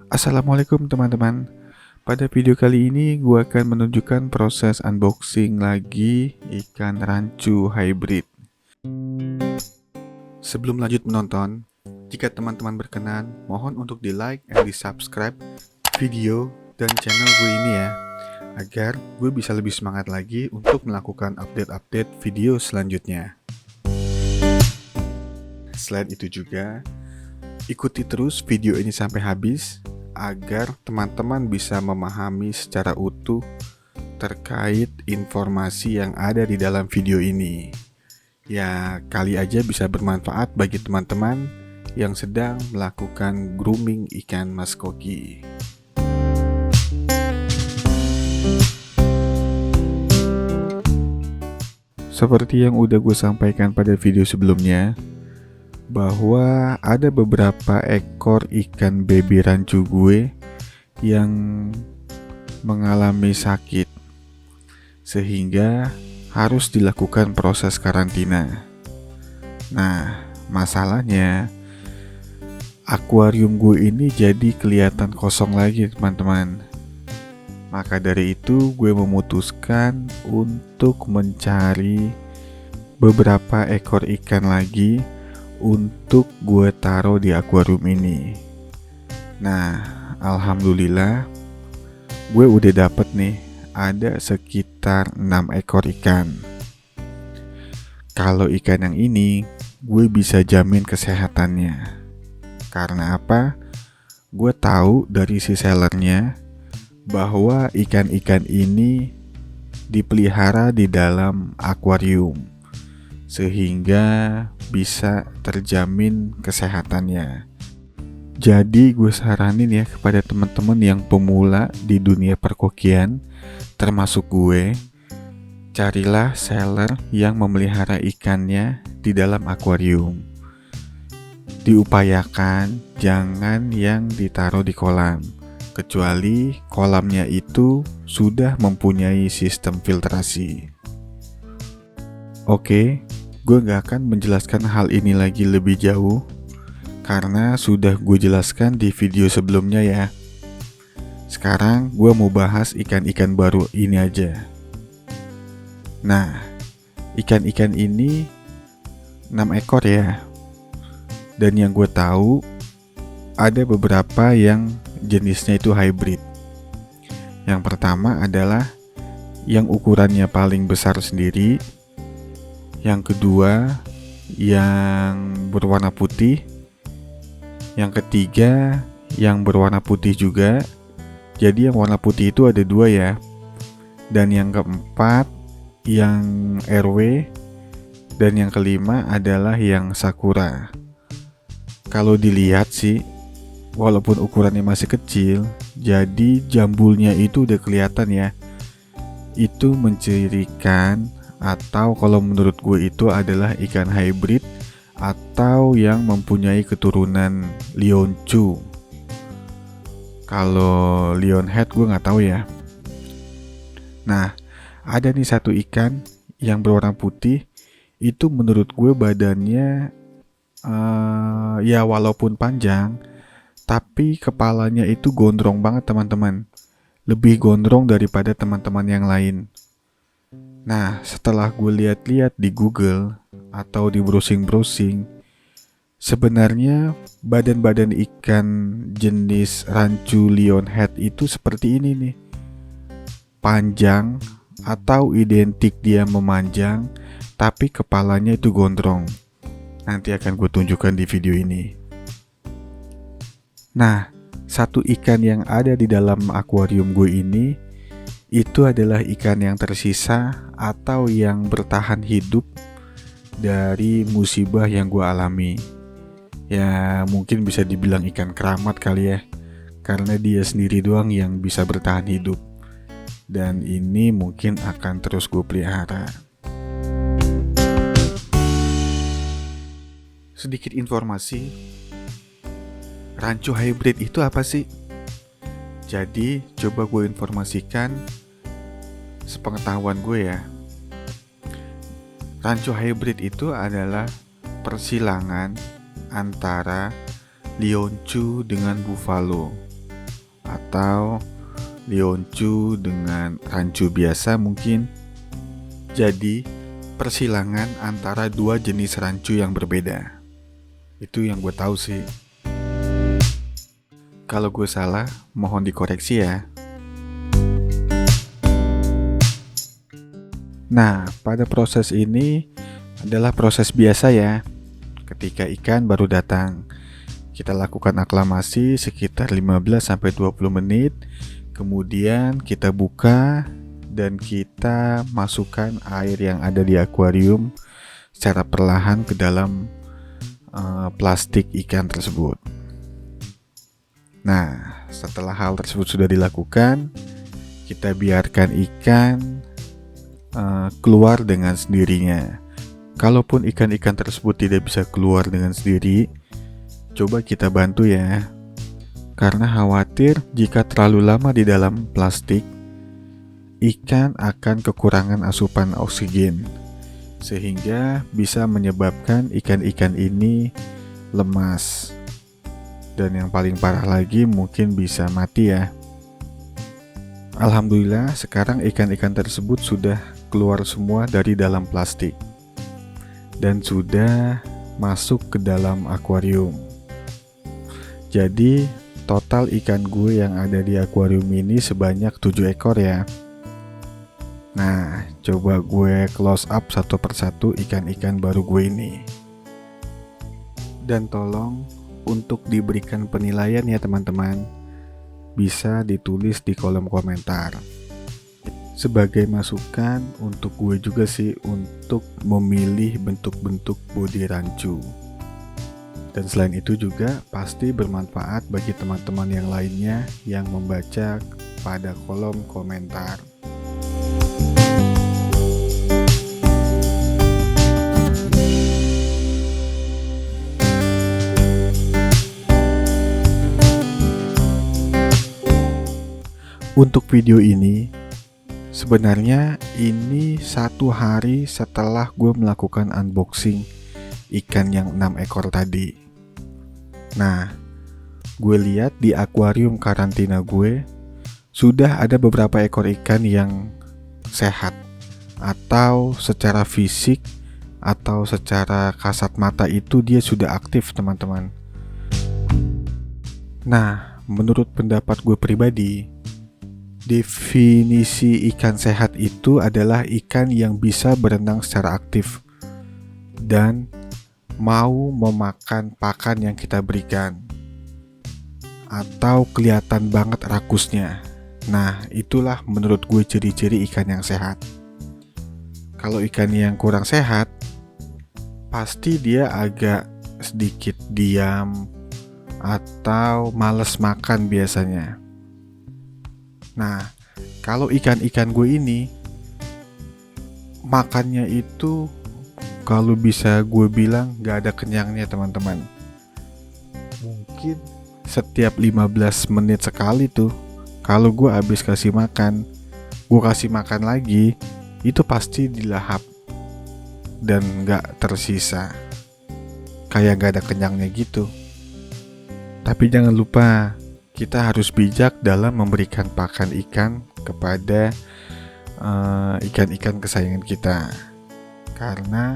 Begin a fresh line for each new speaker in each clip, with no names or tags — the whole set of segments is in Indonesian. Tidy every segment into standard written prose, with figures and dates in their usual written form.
Assalamualaikum teman-teman. Pada video kali ini gue akan menunjukkan proses unboxing lagi ikan rancu hybrid. Sebelum lanjut menonton, jika teman-teman berkenan, mohon untuk di like dan di subscribe video dan channel gue ini ya, agar gue bisa lebih semangat lagi untuk melakukan update-update video selanjutnya. Selain itu juga, ikuti terus video ini sampai habis agar teman-teman bisa memahami secara utuh terkait informasi yang ada di dalam video ini. Ya, kali aja bisa bermanfaat bagi teman-teman yang sedang melakukan grooming ikan mas koki. Seperti yang udah gue sampaikan pada video sebelumnya, bahwa ada beberapa ekor ikan baby rancu gue yang mengalami sakit sehingga harus dilakukan proses karantina. Nah, masalahnya akuarium gue ini jadi kelihatan kosong lagi teman-teman. Maka dari itu gue memutuskan untuk mencari beberapa ekor ikan lagi untuk gue taruh di akuarium ini. Nah, alhamdulillah gue udah dapet nih, ada sekitar 6 ekor ikan. Kalau ikan yang ini gue bisa jamin kesehatannya. Karena apa? Gue tahu dari si sellernya bahwa ikan-ikan ini dipelihara di dalam akuarium, sehingga bisa terjamin kesehatannya. Jadi gue saranin ya kepada teman-teman yang pemula di dunia perkokian, termasuk gue, carilah seller yang memelihara ikannya di dalam akuarium. Diupayakan jangan yang ditaruh di kolam, kecuali kolamnya itu sudah mempunyai sistem filtrasi. Oke, gue gak akan menjelaskan hal ini lagi lebih jauh karena sudah gue jelaskan di video sebelumnya ya. Sekarang gue mau bahas ikan-ikan baru ini aja. Nah, ikan-ikan ini 6 ekor ya. Dan yang gue tahu ada beberapa yang jenisnya itu hybrid. Yang pertama adalah yang ukurannya paling besar sendiri. Yang kedua, yang berwarna putih. Yang ketiga, yang berwarna putih juga. Jadi yang warna putih itu ada 2 ya. Dan yang keempat, yang RW. Dan yang kelima adalah yang Sakura. Kalau dilihat sih, walaupun ukurannya masih kecil, jadi jambulnya itu udah kelihatan ya. Itu mencirikan, atau kalau menurut gue itu adalah ikan hybrid atau yang mempunyai keturunan Leoncu. Kalau Leonhead gue nggak tahu ya. Nah, ada nih satu ikan yang berwarna putih. Itu menurut gue badannya ya walaupun panjang, tapi kepalanya itu gondrong banget teman-teman. Lebih gondrong daripada teman-teman yang lain. Nah, setelah gue lihat-lihat di Google atau di browsing-browsing, sebenarnya badan-badan ikan jenis rancu Leonhead itu seperti ini nih. Panjang atau identik dia memanjang, tapi kepalanya itu gondrong. Nanti akan gue tunjukkan di video ini. Nah, satu ikan yang ada di dalam akuarium gue ini itu adalah ikan yang tersisa atau yang bertahan hidup dari musibah yang gue alami. Ya mungkin bisa dibilang ikan keramat kali ya, karena dia sendiri doang yang bisa bertahan hidup. Dan ini mungkin akan terus gue pelihara. Sedikit informasi, rancu hybrid itu apa sih? Jadi coba gue informasikan sepengetahuan gue ya. Rancu hybrid itu adalah persilangan antara Leoncu dengan Buffalo. atau lioncu dengan rancu biasa mungkin. Jadi persilangan antara dua jenis rancu yang berbeda. Itu yang gue tahu sih. Kalau gue salah, mohon dikoreksi ya. Nah, pada proses ini adalah proses biasa ya. Ketika ikan baru datang, kita lakukan aklamasi sekitar 15-20 menit. Kemudian kita buka dan kita masukkan air yang ada di akuarium secara perlahan ke dalam plastik ikan tersebut. Nah, setelah hal tersebut sudah dilakukan, kita biarkan ikan keluar dengan sendirinya. Kalaupun ikan-ikan tersebut tidak bisa keluar dengan sendiri, coba kita bantu ya. Karena khawatir jika terlalu lama di dalam plastik, ikan akan kekurangan asupan oksigen, sehingga bisa menyebabkan ikan-ikan ini lemas. Dan yang paling parah lagi mungkin bisa mati ya. Alhamdulillah sekarang ikan-ikan tersebut sudah keluar semua dari dalam plastik dan sudah masuk ke dalam akuarium. Jadi total ikan gue yang ada di akuarium ini sebanyak 7 ekor ya. Nah, coba gue close up satu persatu ikan-ikan baru gue ini. Dan tolong untuk diberikan penilaian ya teman-teman, bisa ditulis di kolom komentar. Sebagai masukan untuk gue juga sih untuk memilih bentuk-bentuk bodi rancu. Dan selain itu juga pasti bermanfaat bagi teman-teman yang lainnya yang membaca pada kolom komentar. Untuk video ini, sebenarnya ini 1 hari setelah gue melakukan unboxing ikan yang 6 ekor tadi. Nah, gue lihat di akuarium karantina gue, sudah ada beberapa ekor ikan yang sehat, atau secara fisik, atau secara kasat mata itu dia sudah aktif teman-teman. Nah, menurut pendapat gue pribadi, definisi ikan sehat itu adalah ikan yang bisa berenang secara aktif dan mau memakan pakan yang kita berikan, atau kelihatan banget rakusnya. Nah, itulah menurut gue ciri-ciri ikan yang sehat. Kalau ikan yang kurang sehat, pasti dia agak sedikit diam atau males makan biasanya. Nah, kalau ikan-ikan gue ini makannya itu kalau bisa gue bilang gak ada kenyangnya teman-teman. Mungkin setiap 15 menit sekali tuh, kalau gue habis kasih makan, gue kasih makan lagi, itu pasti dilahap dan gak tersisa. Kayak gak ada kenyangnya gitu. Tapi jangan lupa, kita harus bijak dalam memberikan pakan ikan kepada ikan-ikan kesayangan kita. Karena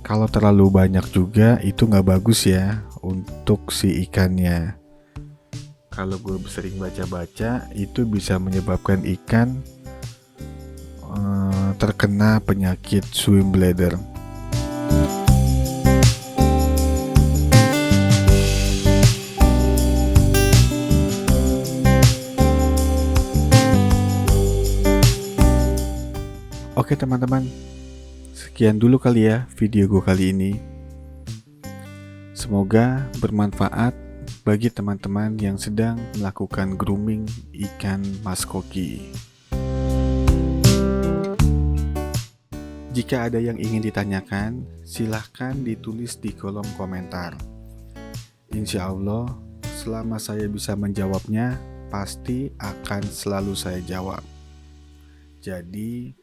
kalau terlalu banyak juga itu nggak bagus ya untuk si ikannya. Kalau gue sering baca-baca, itu bisa menyebabkan ikan terkena penyakit swim bladder. Oke teman-teman, sekian dulu kali ya video gue kali ini. Semoga bermanfaat bagi teman-teman yang sedang melakukan grooming ikan mas koki. Jika ada yang ingin ditanyakan, silahkan ditulis di kolom komentar. Insya Allah, selama saya bisa menjawabnya, pasti akan selalu saya jawab. Jadi,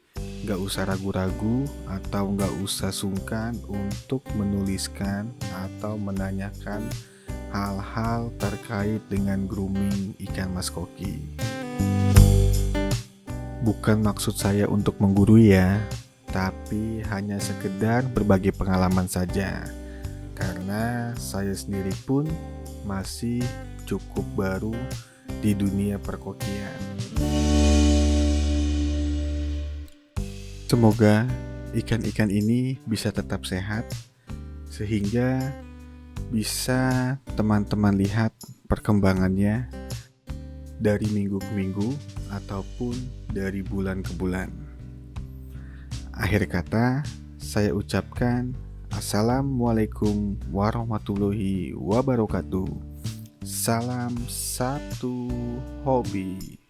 gak usah ragu-ragu atau gak usah sungkan untuk menuliskan atau menanyakan hal-hal terkait dengan grooming ikan mas koki. Bukan maksud saya untuk menggurui ya, tapi hanya sekedar berbagi pengalaman saja. Karena saya sendiri pun masih cukup baru di dunia perkokian. Semoga ikan-ikan ini bisa tetap sehat, sehingga bisa teman-teman lihat perkembangannya dari minggu ke minggu ataupun dari bulan ke bulan. Akhir kata, saya ucapkan Assalamualaikum warahmatullahi wabarakatuh. Salam satu hobi.